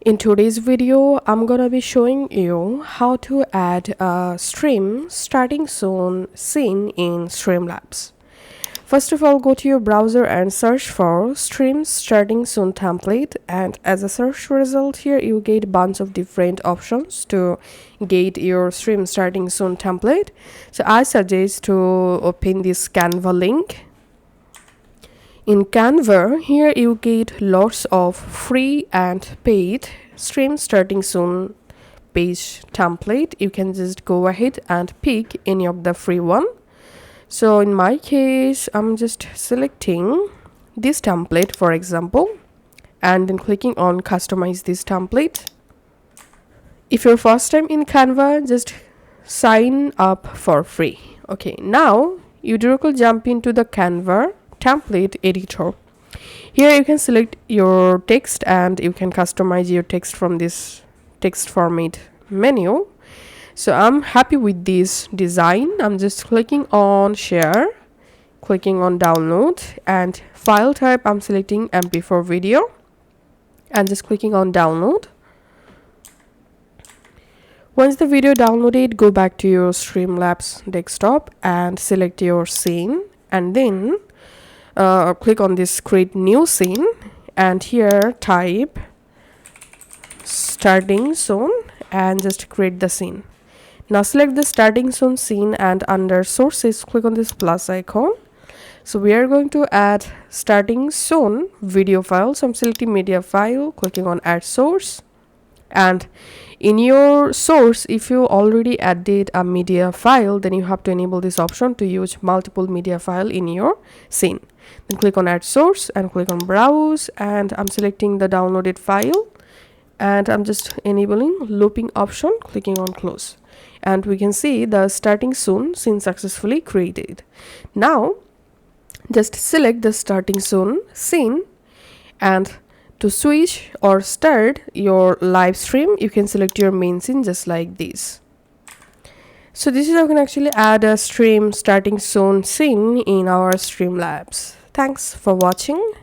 In today's video, I'm gonna be showing you how to add a stream starting soon scene in Streamlabs. First of all, go to your browser and search for stream starting soon template, and as a search result here you get a bunch of different options to get your stream starting soon template. So I suggest to open this Canva link. In Canva, here you get lots of free and paid stream starting soon page template. You can just go ahead and pick any of the free one. So in my case, I'm just selecting this template, for example, and then clicking on customize this template. If you're first time in Canva, just sign up for free. Okay, now you directly jump into the Canva template editor. Here you can select your text and you can customize your text from this text format menu. So I'm happy with this design. I'm just clicking on share, clicking on download, and file type I'm selecting MP4 video and just clicking on download. Once the video downloaded, go back to your Streamlabs desktop and select your scene, and then click on this create new scene, and here type starting soon and just create the scene. Now select the starting soon scene and under sources click on this plus icon. So we are going to add starting soon video file. So I'm selecting media file, clicking on add source, and in your source, if you already added a media file, then you have to enable this option to use multiple media file in your scene. Then click on add source and click on browse, and I'm selecting the downloaded file, and I'm just enabling looping option, clicking on close, and we can see the starting soon scene successfully created. Now just select the starting soon scene, and to switch or start your live stream, you can select your main scene just like this. So this is how you can actually add a stream starting soon scene in our Streamlabs. Thanks for watching.